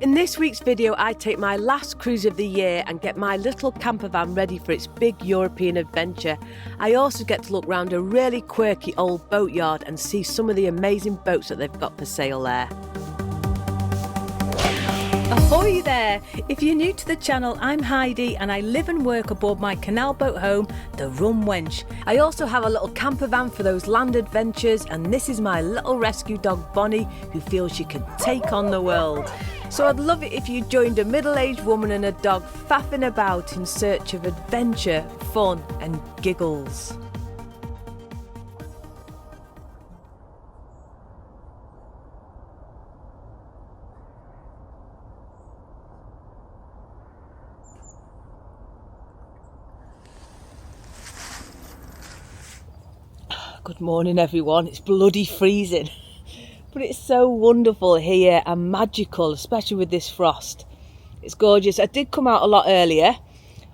In this week's video, I take my last cruise of the year and get my little camper van ready for its big European adventure. I also get to look round a really quirky old boatyard and see some of the amazing boats that they've got for sale there. Ahoy there! If you're new to the channel, I'm Heidi and I live and work aboard my canal boat home, the Rum Wench. I also have a little camper van for those land adventures, and this is my little rescue dog Bonny, who feels she can take on the world. So I'd love it if you joined a middle-aged woman and a dog faffing about in search of adventure, fun and giggles. Good morning everyone, it's bloody freezing, but it's so wonderful here and magical, especially with this frost. It's gorgeous. I did come out a lot earlier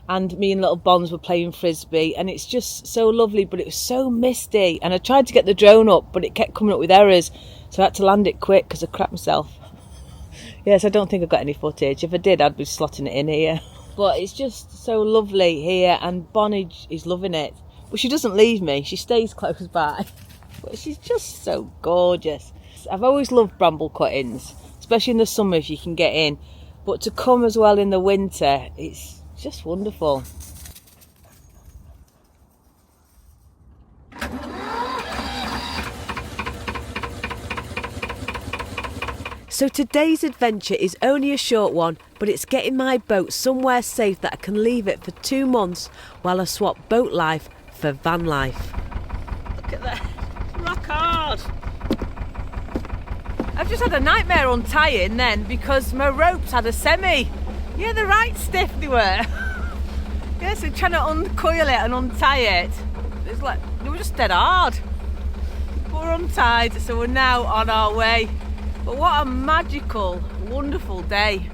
and me and little Bonds were playing frisbee and it's just so lovely, but it was so misty and I tried to get the drone up but it kept coming up with errors, so I had to land it quick because I crapped myself. Yes, I don't think I've got any footage. If I did, I'd be slotting it in here. But it's just so lovely here and Bonnie is loving it. But she doesn't leave me, she stays close by. But she's just so gorgeous. I've always loved bramble cuttings, especially in the summer if you can get in. But to come as well in the winter, it's just wonderful. So today's adventure is only a short one, but it's getting my boat somewhere safe that I can leave it for 2 months while I swap boat life for van life. Look at that, rock hard. I've just had a nightmare untying then because my ropes had a semi. Yeah, they're right stiff they were. Yeah, so trying to uncoil it and untie it, it's like, they were just dead hard. But we're untied, so we're now on our way. But what a magical, wonderful day.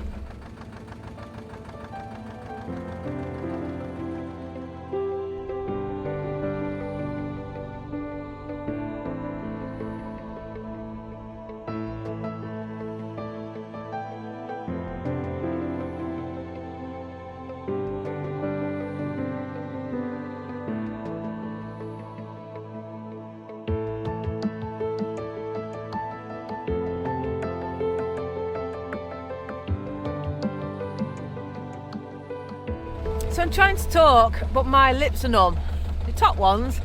So I'm trying to talk, but my lips are numb. The top ones.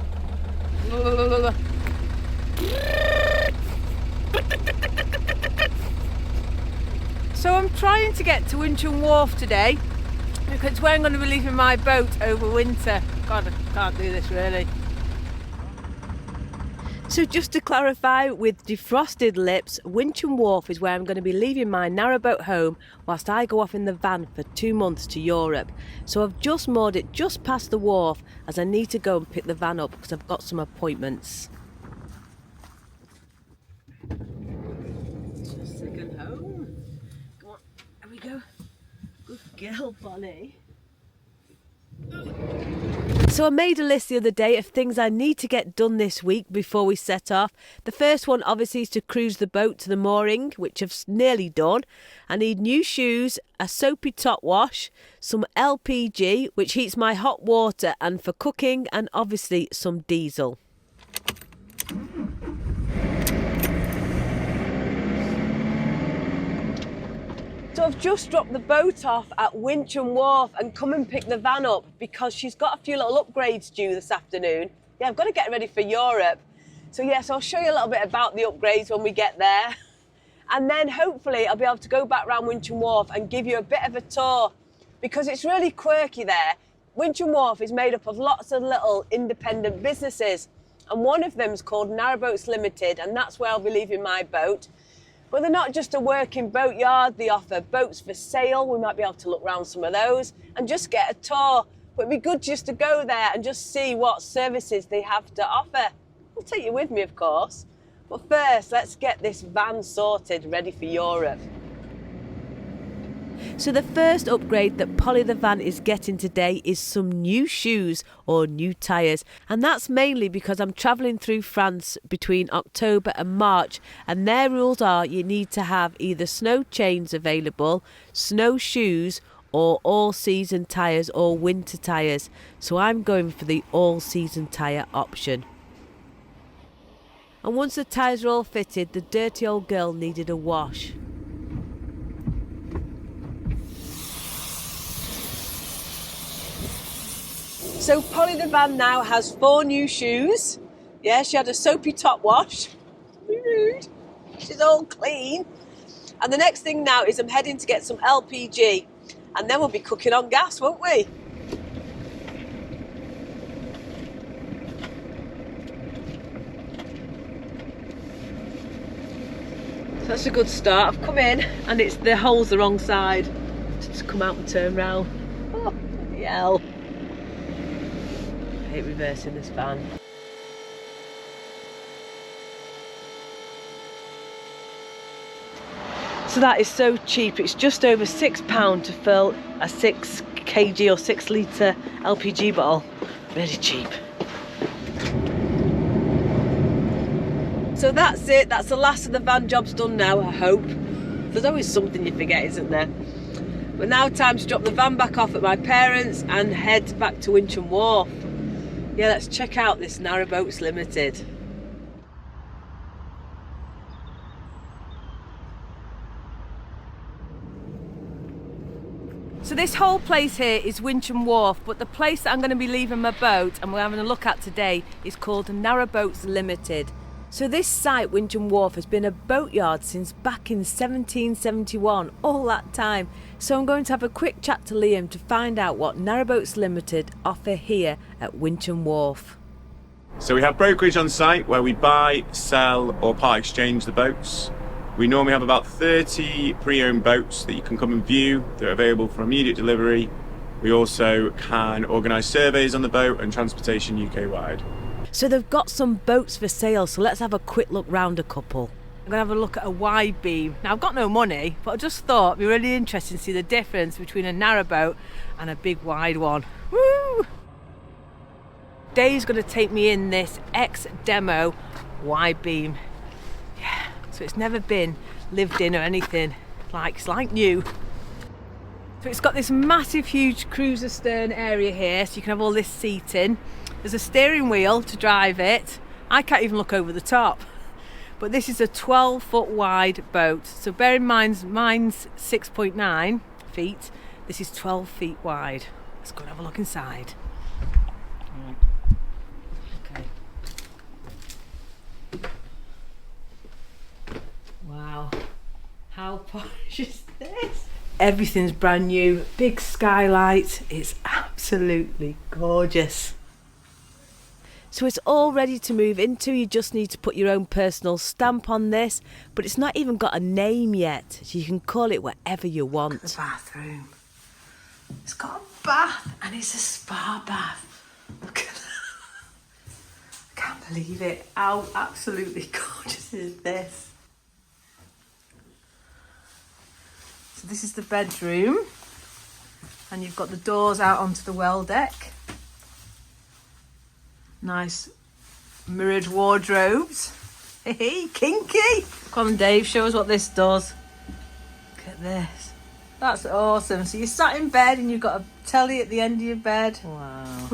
So I'm trying to get to Wincham Wharf today because it's where I'm going to be leaving my boat over winter. God, I can't do this really. So just to clarify, with defrosted lips, Wincham Wharf is where I'm going to be leaving my narrowboat home whilst I go off in the van for 2 months to Europe. So I've just moored it just past the wharf as I need to go and pick the van up because I've got some appointments. Just second home. Come on, here we go. Good girl, Bonnie. So I made a list the other day of things I need to get done this week before we set off. The first one obviously is to cruise the boat to the mooring, which I've nearly done. I need new shoes, a soapy top wash, some LPG, which heats my hot water and for cooking, and obviously some diesel. So I've just dropped the boat off at Wincham Wharf and come and pick the van up because she's got a few little upgrades due this afternoon. Yeah, I've got to get ready for Europe. So yes, I'll show you a little bit about the upgrades when we get there. And then hopefully I'll be able to go back round Wincham Wharf and give you a bit of a tour because it's really quirky there. Wincham Wharf is made up of lots of little independent businesses and one of them is called Narrowboats Limited and that's where I'll be leaving my boat. But they're not just a working boatyard, they offer boats for sale. We might be able to look around some of those and just get a tour. But it'd be good just to go there and just see what services they have to offer. I'll take you with me, of course. But first, let's get this van sorted, ready for Europe. So the first upgrade that Polly the van is getting today is some new shoes or new tyres, and that's mainly because I'm travelling through France between October and March, and their rules are you need to have either snow chains available, snow shoes, or all-season tyres or winter tyres. So I'm going for the all-season tyre option. And once the tyres are all fitted, the dirty old girl needed a wash. So Polly the van now has 4 new shoes. Yeah, she had a soapy top wash. Rude. She's all clean. And the next thing now is I'm heading to get some LPG. And then we'll be cooking on gas, won't we? So that's a good start. I've come in and the hole's the wrong side. Just come out and turn round. Oh, bloody hell. I hate reversing this van. So that is so cheap. It's just over £6 to fill a 6 kg or 6 litre LPG bottle. Really cheap. So that's it. That's the last of the van jobs done now, I hope. There's always something you forget, isn't there? But now time to drop the van back off at my parents' and head back to Wincham Wharf. Yeah, let's check out this Narrowboats Limited. So this whole place here is Wincham Wharf, but the place that I'm going to be leaving my boat and we're having a look at today is called Narrowboats Limited. So this site, Wincham Wharf, has been a boatyard since back in 1771, all that time. So I'm going to have a quick chat to Liam to find out what Narrowboats Limited offer here at Wincham Wharf. So we have brokerage on site where we buy, sell or part exchange the boats. We normally have about 30 pre-owned boats that you can come and view. They're available for immediate delivery. We also can organise surveys on the boat and transportation UK-wide. So they've got some boats for sale, so let's have a quick look round a couple. I'm going to have a look at a wide beam. Now I've got no money, but I just thought it'd be really interesting to see the difference between a narrowboat and a big wide one. Woo! Dave's going to take me in this ex-demo wide beam. Yeah. So it's never been lived in or anything. It's like new. So it's got this massive, huge cruiser stern area here, so you can have all this seating. There's a steering wheel to drive it. I can't even look over the top. But this is a 12-foot wide boat. So bear in mind, mine's 6.9 feet. This is 12 feet wide. Let's go and have a look inside. Okay. Wow, how posh is this? Everything's brand new, big skylight, it's absolutely gorgeous. So it's all ready to move into, you just need to put your own personal stamp on this, but it's not even got a name yet, so you can call it whatever you want. Look at the bathroom. It's got a bath and it's a spa bath. Look at that. I can't believe it. How absolutely gorgeous is this? So this is the bedroom, and you've got the doors out onto the well deck. Nice mirrored wardrobes. Hey, kinky! Come on, Dave, show us what this does. Look at this. That's awesome. So you sat in bed and you've got a telly at the end of your bed. Wow.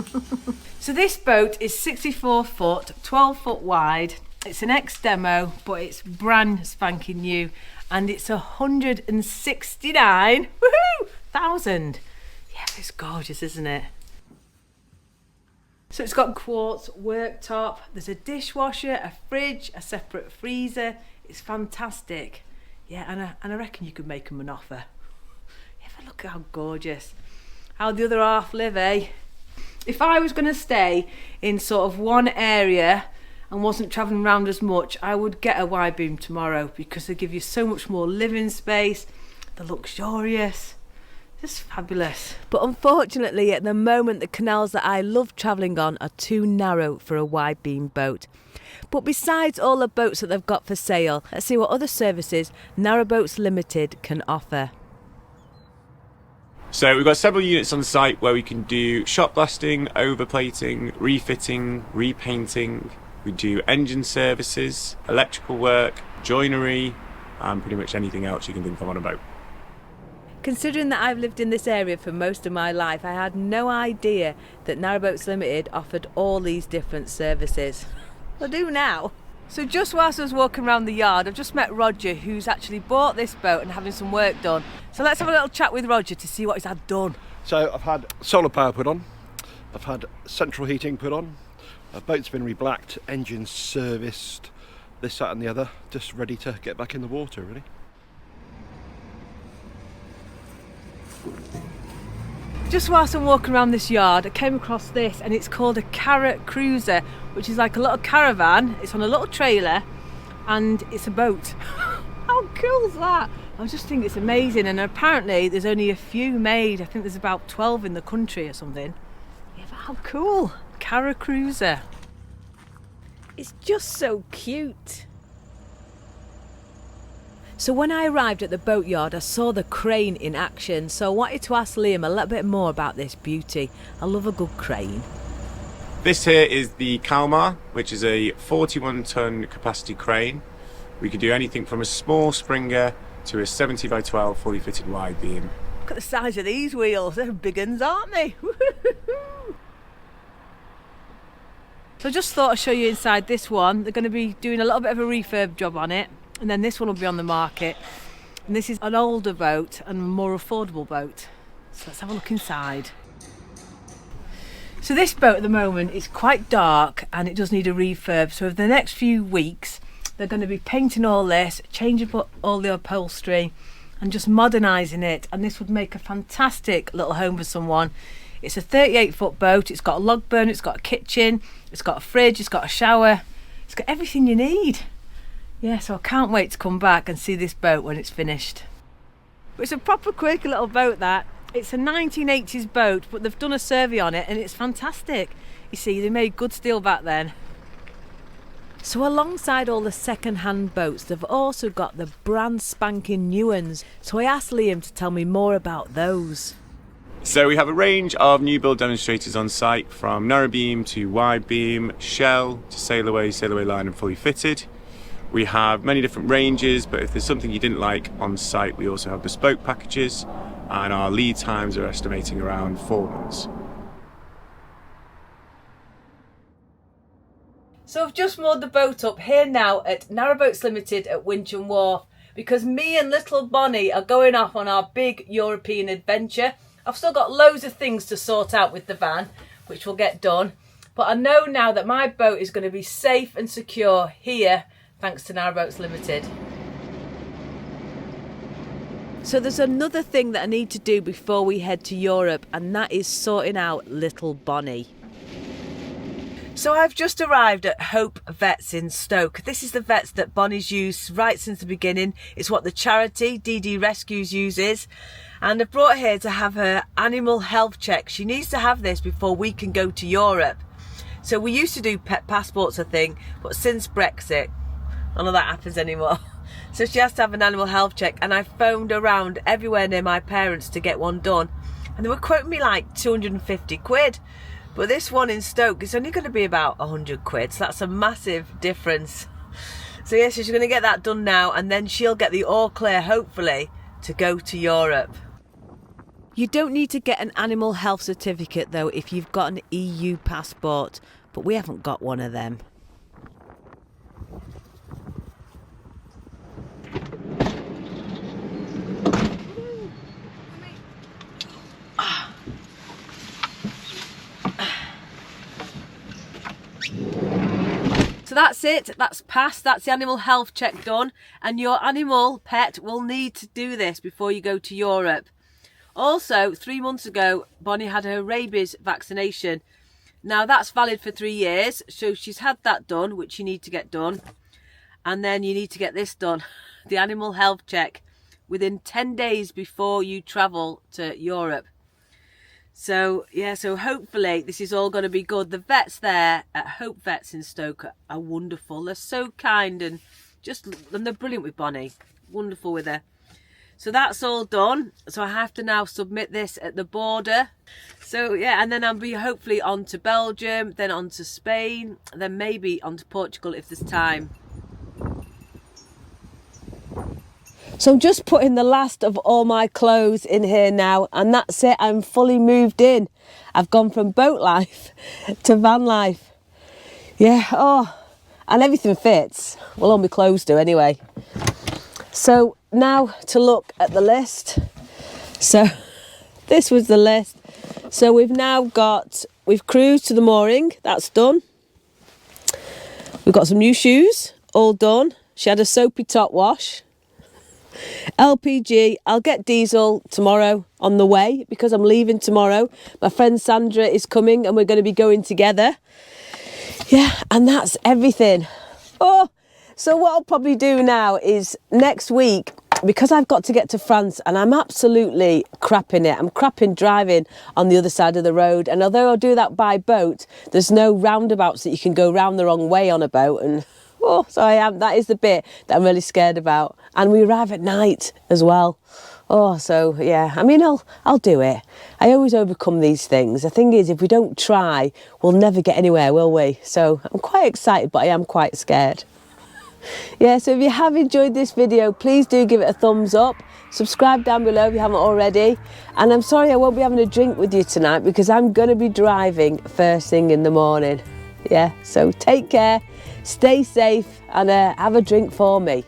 So this boat is 64 foot, 12 foot wide. It's an ex-demo, but it's brand spanking new. And it's 169 thousand. Yeah, it's gorgeous, isn't it? So it's got quartz worktop, there's a dishwasher, a fridge, a separate freezer. It's fantastic. Yeah, and I reckon you could make them an offer. Yeah, but look how gorgeous. How the other half live, eh? If I was going to stay in sort of one area and wasn't travelling around as much, I would get a wide beam tomorrow because they give you so much more living space. They're luxurious, just fabulous. But unfortunately, at the moment, the canals that I love travelling on are too narrow for a wide beam boat. But besides all the boats that they've got for sale, let's see what other services Narrowboats Limited can offer. So we've got several units on site where we can do shot blasting, overplating, refitting, repainting. We do engine services, electrical work, joinery, and pretty much anything else you can think of on a boat. Considering that I've lived in this area for most of my life, I had no idea that Narrowboats Limited offered all these different services. I do now. So just whilst I was walking around the yard, I've just met Roger, who's actually bought this boat and having some work done. So let's have a little chat with Roger to see what he's had done. So I've had solar power put on, I've had central heating put on, the boat's been reblacked, engines serviced, this, that and the other, just ready to get back in the water really. Just whilst I'm walking around this yard, I came across this, and it's called a carrot cruiser, which is like a little caravan. It's on a little trailer and it's a boat. How cool is that? I just think it's amazing, and apparently there's only a few made. I think there's about 12 in the country or something. Yeah, but how cool. Carrot cruiser. It's just so cute. So when I arrived at the boatyard, I saw the crane in action, so I wanted to ask Liam a little bit more about this beauty. I love a good crane. This here is the Kalmar, which is a 41-ton capacity crane. We could do anything from a small Springer to a 70 by 12 fully fitted wide beam. Look at the size of these wheels. They're big uns, aren't they? So I just thought I'd show you inside this one. They're going to be doing a little bit of a refurb job on it. And then this one will be on the market. And this is an older boat and a more affordable boat. So let's have a look inside. So this boat at the moment is quite dark and it does need a refurb. So over the next few weeks, they're going to be painting all this, changing all the upholstery and just modernising it. And this would make a fantastic little home for someone. It's a 38-foot boat. It's got a log burner, it's got a kitchen, it's got a fridge, it's got a shower. It's got everything you need. Yeah, so I can't wait to come back and see this boat when it's finished. But it's a proper quirky little boat, that. It's a 1980s boat, but they've done a survey on it and it's fantastic. You see, they made good steel back then. So alongside all the second-hand boats, they've also got the brand spanking new ones. So I asked Liam to tell me more about those. So we have a range of new build demonstrators on site, from narrow beam to wide beam, shell to sail away line and fully fitted. We have many different ranges, but if there's something you didn't like on site, we also have bespoke packages, and our lead times are estimating around 4 months. So I've just moored the boat up here now at Narrowboats Limited at Wincham Wharf, because me and little Bonny are going off on our big European adventure. I've still got loads of things to sort out with the van, which will get done, but I know now that my boat is going to be safe and secure here, thanks to Narrowboats Limited. So there's another thing that I need to do before we head to Europe, and that is sorting out little Bonny. So I've just arrived at Hope Vets in Stoke. This is the vets that Bonny's used right since the beginning. It's what the charity DD Rescues uses. And I've brought her here to have her animal health check. She needs to have this before we can go to Europe. So we used to do pet passports, I think, but since Brexit, none of that happens anymore. So she has to have an animal health check, and I phoned around everywhere near my parents to get one done. And they were quoting me like 250 quid. But this one in Stoke is only going to be about 100 quid. So that's a massive difference. So yes, she's going to get that done now, and then she'll get the all clear, hopefully, to go to Europe. You don't need to get an animal health certificate though if you've got an EU passport, but we haven't got one of them. So that's it, that's passed, that's the animal health check done, and your animal pet will need to do this before you go to Europe. Also, 3 months ago, Bonny had her rabies vaccination. Now that's valid for 3 years, so she's had that done, which you need to get done. And then you need to get this done, the animal health check, within 10 days before you travel to Europe. So, yeah, so hopefully this is all going to be good. The vets there at Hope Vets in Stoke are wonderful. They're so kind and they're brilliant with Bonny. Wonderful with her. So that's all done. So I have to now submit this at the border. So yeah, and then I'll be hopefully on to Belgium, then on to Spain, then maybe on to Portugal if there's time. So I'm just putting the last of all my clothes in here now, and that's it. I'm fully moved in. I've gone from boat life to van life. Yeah, oh, and everything fits. Well, all my clothes do anyway. So now to look at the list. So this was the list. So we've cruised to the mooring, that's done. We've got some new shoes, all done. She had a soapy top wash. LPG, I'll get diesel tomorrow on the way because I'm leaving tomorrow. My friend Sandra is coming and we're going to be going together. Yeah, and that's everything. Oh, so what I'll probably do now is next week, because I've got to get to France and I'm absolutely crapping it. I'm crapping driving on the other side of the road. And although I'll do that by boat, there's no roundabouts that you can go round the wrong way on a boat. And oh, so that is the bit that I'm really scared about. And we arrive at night as well. Oh, so yeah, I mean, I'll do it. I always overcome these things. The thing is, if we don't try, we'll never get anywhere, will we? So I'm quite excited, but I am quite scared. Yeah, so if you have enjoyed this video, please do give it a thumbs up. Subscribe down below if you haven't already. And I'm sorry I won't be having a drink with you tonight because I'm going to be driving first thing in the morning. Yeah, so take care, stay safe, and have a drink for me.